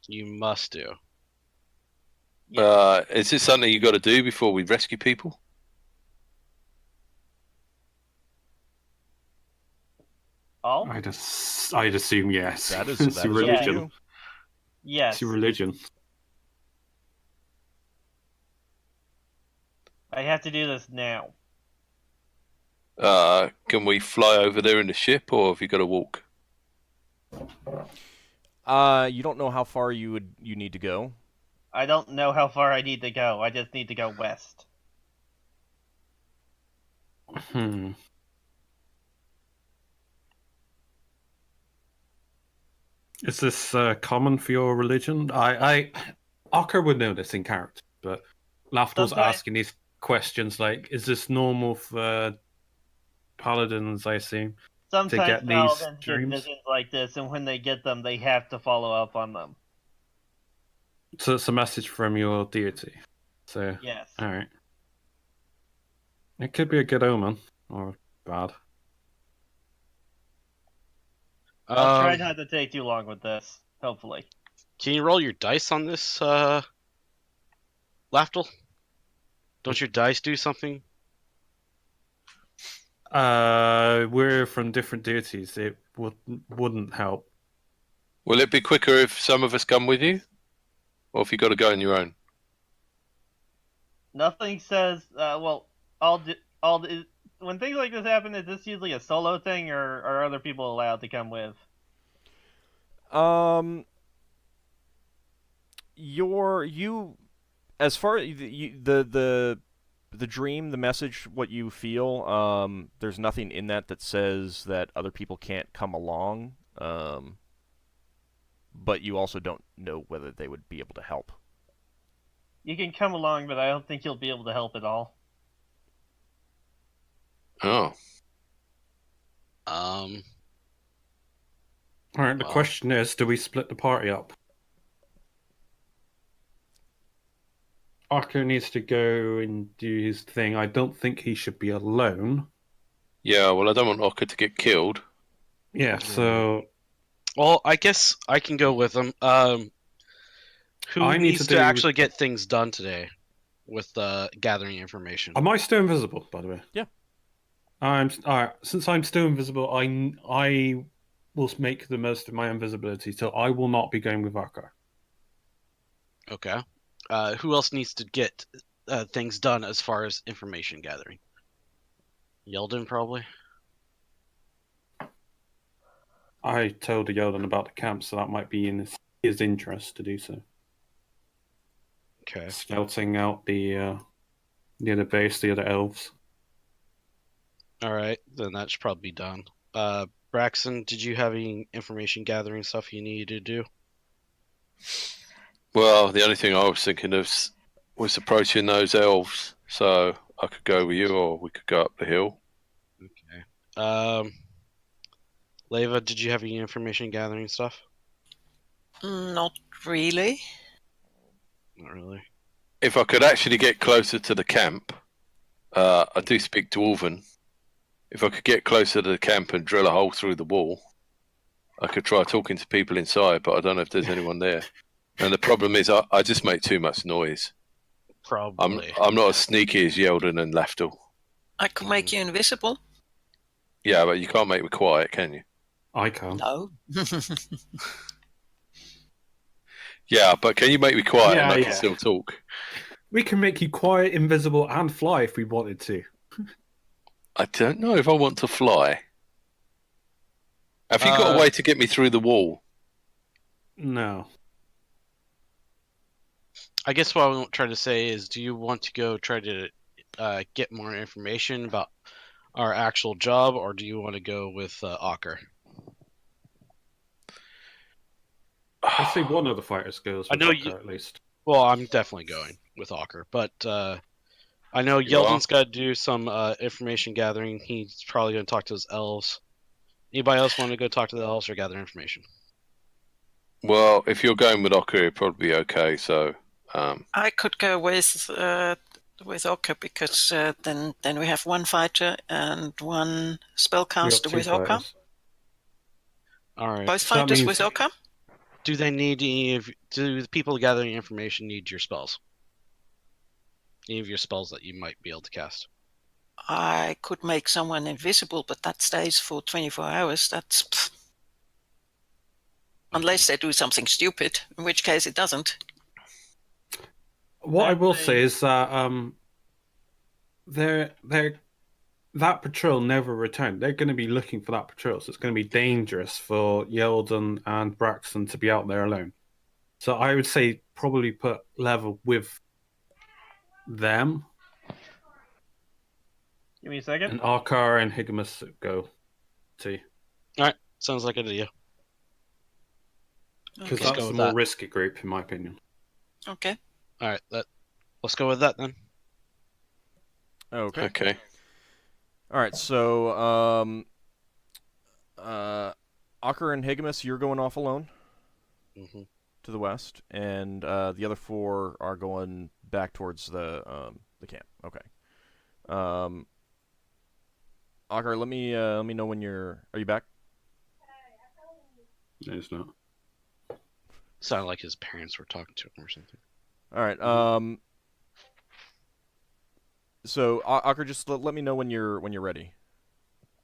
You must do. Is this something you got to do before we rescue people? Oh? I'd assume yes. That is it's that your is up to religion. you. Yes. It's your religion. I have to do this now. Can we fly over there in the ship, or have you got to walk? You don't know how far you need to go. I don't know how far I need to go. I just need to go west. Hmm. Is this common for your religion? Ockar would know this in character, but Lafdul's Sometimes- asking these questions like, is this normal for paladins, I assume? Sometimes get these paladins get dreams? visions like this, and when they get them, they have to follow up on them. So it's a message from your deity. So, Yes. alright. It could be a good omen, or bad. I'll try not to take too long with this, hopefully. Can you roll your dice on this, Lafdul? Don't your dice do something? We're from different deities. It wouldn't help. Will it be quicker if some of us come with you, or if you got to go on your own? Nothing says, when things like this happen, is this usually a solo thing, or are other people allowed to come with? As far as the dream, the message, what you feel, there's nothing in that says that other people can't come along. But you also don't know whether they would be able to help. You can come along, but I don't think you'll be able to help at all. Oh. Alright, the Well. question is, do we split the party up? Ockar needs to go and do his thing. I don't think he should be alone. Yeah, well, I don't want Ockar to get killed. Yeah, so Well, I guess I can go with them. Who I need needs to to do- actually get things done today with gathering information? am I still invisible, by the way? Yeah. Alright, since I'm still invisible, I will make the most of my invisibility, so I will not be going with Ockar. Okay. Who else needs to get things done as far as information gathering? Yeldan, probably? I told Yeldan about the camp, so that might be in his interest to do so. Okay. Scouting out the other base, the other elves. Alright, then that should probably be done. Braxon, did you have any information gathering stuff you needed to do? Well, the only thing I was thinking of was approaching those elves, so I could go with you, or we could go up the hill. Okay. Leva, did you have any information gathering stuff? Not really. Not really. If I could actually get closer to the camp, I do speak Dwarven. If I could get closer to the camp and drill a hole through the wall, I could try talking to people inside, but I don't know if there's anyone there. And the problem is, I just make too much noise. Probably. I'm not as sneaky as Yeldan and Lafdul. I could make you invisible. Yeah, but you can't make me quiet, can you? I can't. No. Yeah, but can you make me quiet and I Yeah, can yeah. still talk? We can make you quiet, invisible, and fly if we wanted to. I don't know if I want to fly. Have you got a Uh, way to get me through the wall? No. I guess what I'm trying to say is, do you want to go try to get more information about our actual job, or do you want to go with Ockar? I see one of the fighters goes I with know Ockar, you- at least. Well, I'm definitely going with Ockar, but I know You are? Yeldan's got to do some information gathering. He's probably going to talk to his elves. Anybody else want to go talk to the elves or gather information? Well, if you're going with Ockar, it'd probably be okay. So, I could go with Ockar because then we have one fighter and one We got spellcaster two with Ockar. fighters. All right. Both So that fighters means- with Ockar. Do they need do the people gathering information need your spells? Any of your spells that you might be able to cast? I could make someone invisible, but that stays for 24 hours. That's unless they do something stupid, in which case it doesn't. What I will Actually- say is that they're that patrol never returned. They're going to be looking for that patrol, so it's going to be dangerous for Yeldan and Braxon to be out there alone. So I would say probably put level with them, Give me a second. and Ockar and Higgimus go to, Sounds like an idea. because Okay. Let's that's go the with more that. risky group, in my opinion. Okay. All right, let's go with that then. Okay. Okay. All right. So, Ockar and Higgimus, you're going off alone Hmm. to the west, and the other 4 are going back towards the camp. Okay. Ockar, let me know when you're. Are you back? No, it's not. Sounded like his parents were talking to him or something. All right. So Ockar, just let me know when you're ready.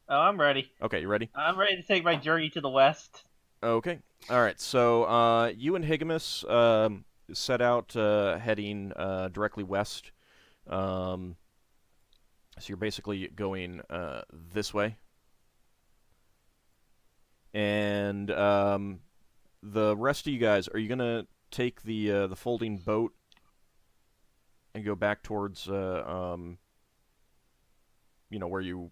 Oh, I'm ready. Okay, you ready? I'm ready to take my journey to the west. Okay. All right. So you and Higgimus set out heading directly west. So you're basically going this way. And the rest of you guys, are you gonna take the folding boat and go back towards where you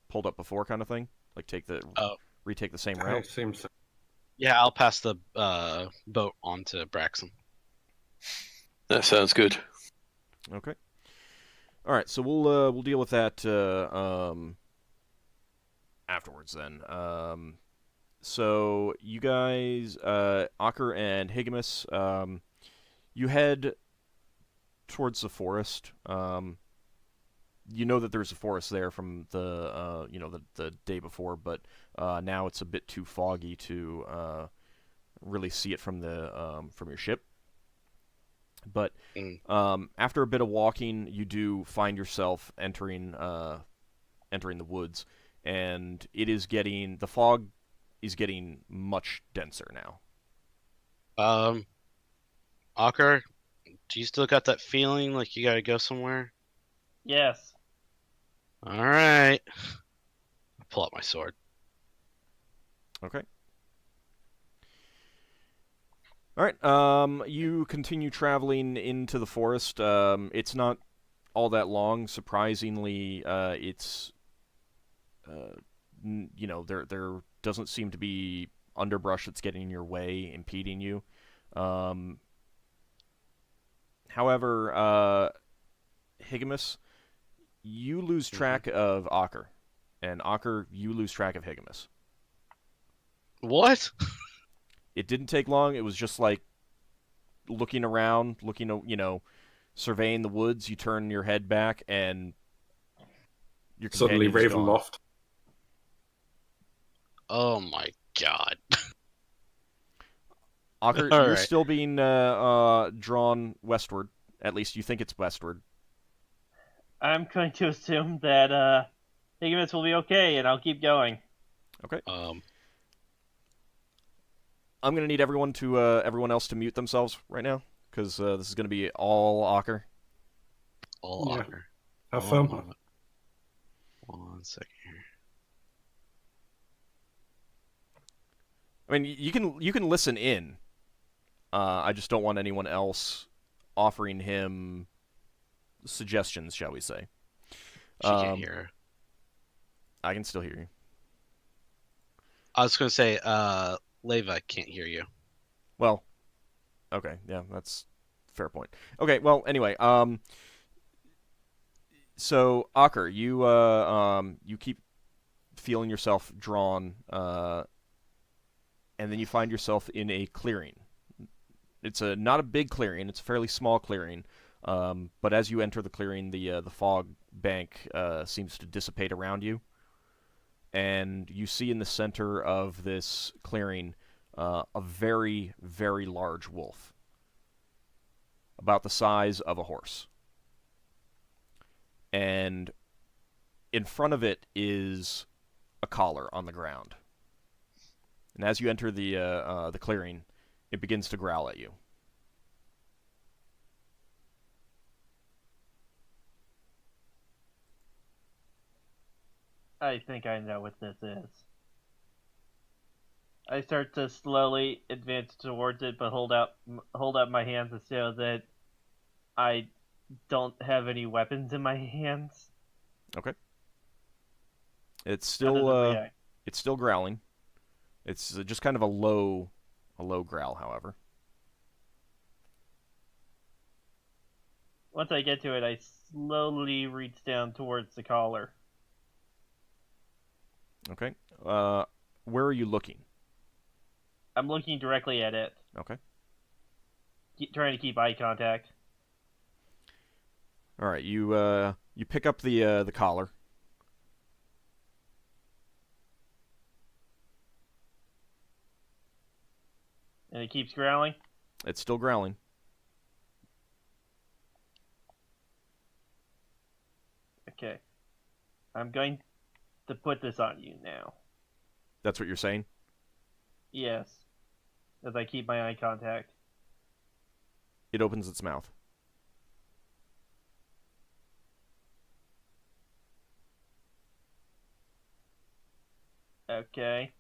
pulled up before, kind of thing? Like retake the same route? It seems so. Yeah, I'll pass the boat on to Braxon. That sounds good. Okay. All right, so we'll deal with that afterwards then. So you guys, Ockar and Higgimus, you head towards the forest. You know that there's a forest there from the the day before, but now it's a bit too foggy to really see it from your ship. But after a bit of walking, you do find yourself entering the woods, and the fog is getting much denser now. Ockar, do you still got that feeling like you gotta go somewhere? Yes. All right. Pull out my sword. Okay. All right. You continue traveling into the forest. It's not all that long. Surprisingly, it's there doesn't seem to be underbrush that's getting in your way, impeding you. However, Higgimus, you lose track of Ockar, and Ockar, you lose track of Higgimus. What? It didn't take long. It was just like looking around, surveying the woods. You turn your head back, and your Suddenly companion's gone. Ravenloft. Oh my god. Ockar, All you're right. still being drawn westward. At least you think it's westward. I'm going to assume that Higgimus will be okay, and I'll keep going. Okay. Um, I'm gonna need everyone else to mute themselves right now, because this is gonna be all Ockar. all Yeah. Ockar. Have One fun. moment. 1 second here. I mean, you can listen in. I just don't want anyone else offering him suggestions, shall we say? She can't hear her. I can still hear you. I was gonna say, Leva can't hear you. Well, okay, yeah, that's a fair point. Okay, well, anyway, so Ockar, you keep feeling yourself drawn, and then you find yourself in a clearing. It's not a big clearing; it's a fairly small clearing. But as you enter the clearing, the fog bank seems to dissipate around you, and you see in the center of this clearing a very, very large wolf, about the size of a horse. And in front of it is a collar on the ground. And as you enter the clearing, it begins to growl at you. I think I know what this is. I start to slowly advance towards it, but hold up my hands so that I don't have any weapons in my hands. Okay. It's How does it still react? it's still growling. It's just kind of a low growl, however. Once I get to it, I slowly reach down towards the collar. Okay. Where are you looking? I'm looking directly at it, Okay. trying to keep eye contact. All right. You pick up the collar. And it keeps growling. It's still growling. Okay. I'm going to put this on you now. That's what you're saying? Yes. As I keep my eye contact. It opens its mouth. Okay.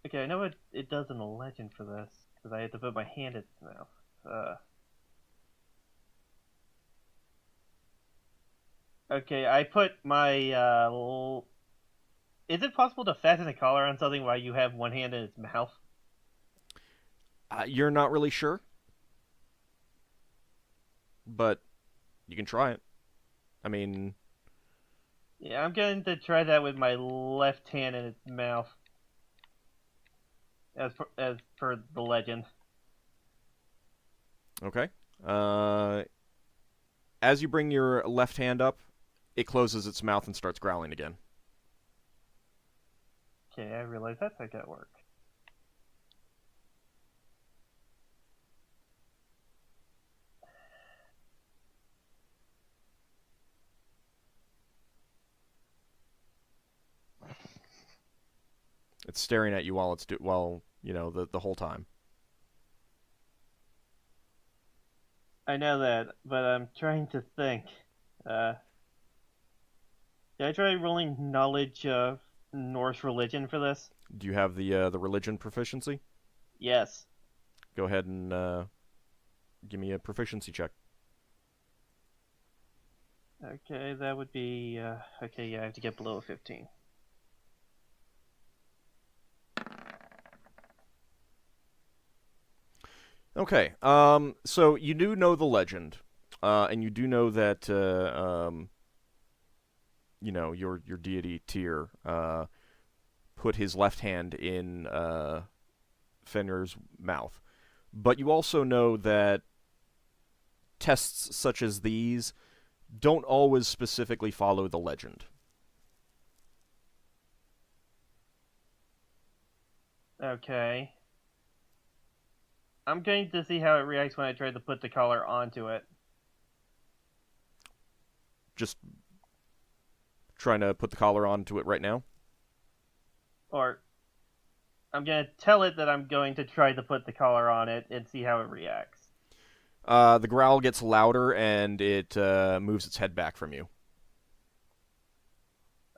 Okay, I know what it does in the legend for this, because I had to put my hand in its mouth. Okay, I put my, Is it possible to fasten a collar on something while you have one hand in its mouth? You're not really sure, but you can try it. I mean, Yeah, I'm going to try that with my left hand in its mouth. As per the legend. okay. As you bring your left hand up, it closes its mouth and starts growling again. Okay, I realize that's how that works. It's staring at you while the whole time. I know that, but I'm trying to think. Did I try rolling knowledge of Norse religion for this? Do you have the religion proficiency? Yes. Go ahead and give me a proficiency check. Okay, that would be okay. Yeah, I have to get below a 15. Okay. So you do know the legend, and you do know that your deity Tyr put his left hand in Fenrir's mouth, but you also know that tests such as these don't always specifically follow the legend. Okay. I'm going to see how it reacts when I try to put the collar onto it. Just trying to put the collar onto it right now? Or I'm going to tell it that I'm going to try to put the collar on it and see how it reacts. The growl gets louder and it moves its head back from you.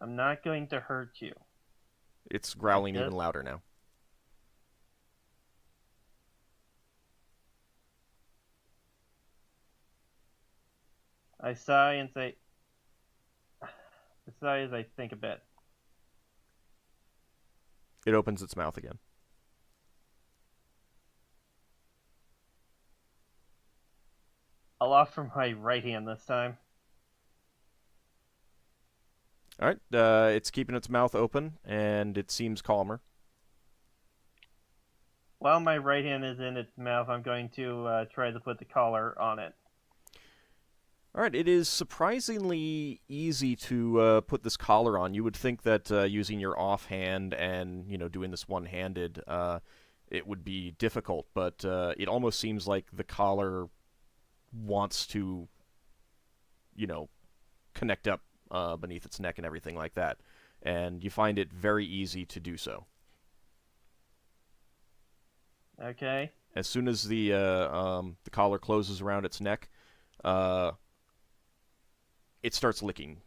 I'm not going to hurt you. It's growling Like even louder now. I sigh and say... I sigh as I think a bit. It opens its mouth again. I'll off from my right hand this time. Alright, it's keeping its mouth open, and it seems calmer. While my right hand is in its mouth, I'm going to try to put the collar on it. Alright, it is surprisingly easy to put this collar on. You would think that using your offhand and, doing this one-handed, it would be difficult, but it almost seems like the collar wants to, connect up beneath its neck and everything like that. And you find it very easy to do so. Okay. As soon as the collar closes around its neck, it starts licking.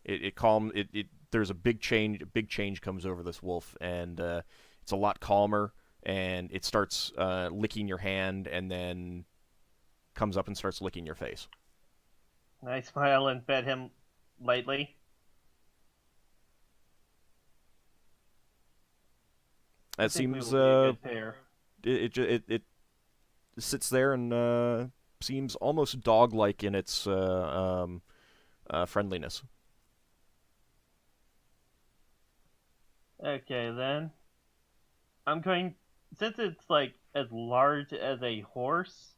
There's a big change. A big change comes over this wolf, and it's a lot calmer. And it starts licking your hand, and then comes up and starts licking your face. I smile and pet him lightly. That seems we will be a good pair. it sits there and seems almost dog-like in its friendliness. Okay, then. I'm going... Since it's, like, as large as a horse,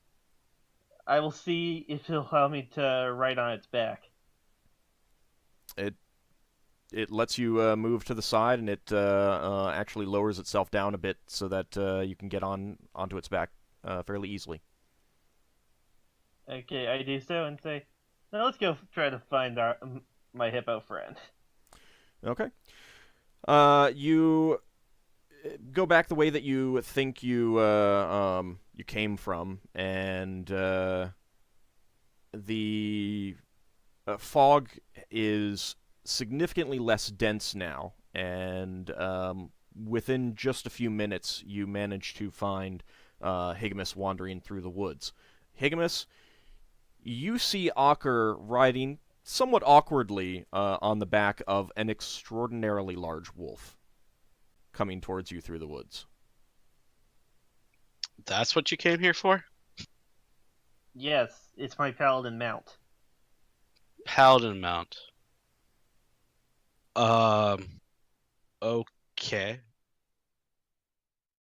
I will see if it'll allow me to ride on its back. It lets you move to the side, and it actually lowers itself down a bit so that you can get onto its back fairly easily. Okay, I do so and say, now let's go try to find my hippo friend. Okay. You go back the way that you think you came from, and the fog is significantly less dense now, and within just a few minutes, you manage to find Higgimus wandering through the woods. Higgimus, you see Ockar riding somewhat awkwardly on the back of an extraordinarily large wolf coming towards you through the woods. That's what you came here for? Yes, it's my paladin mount. Paladin mount. Okay.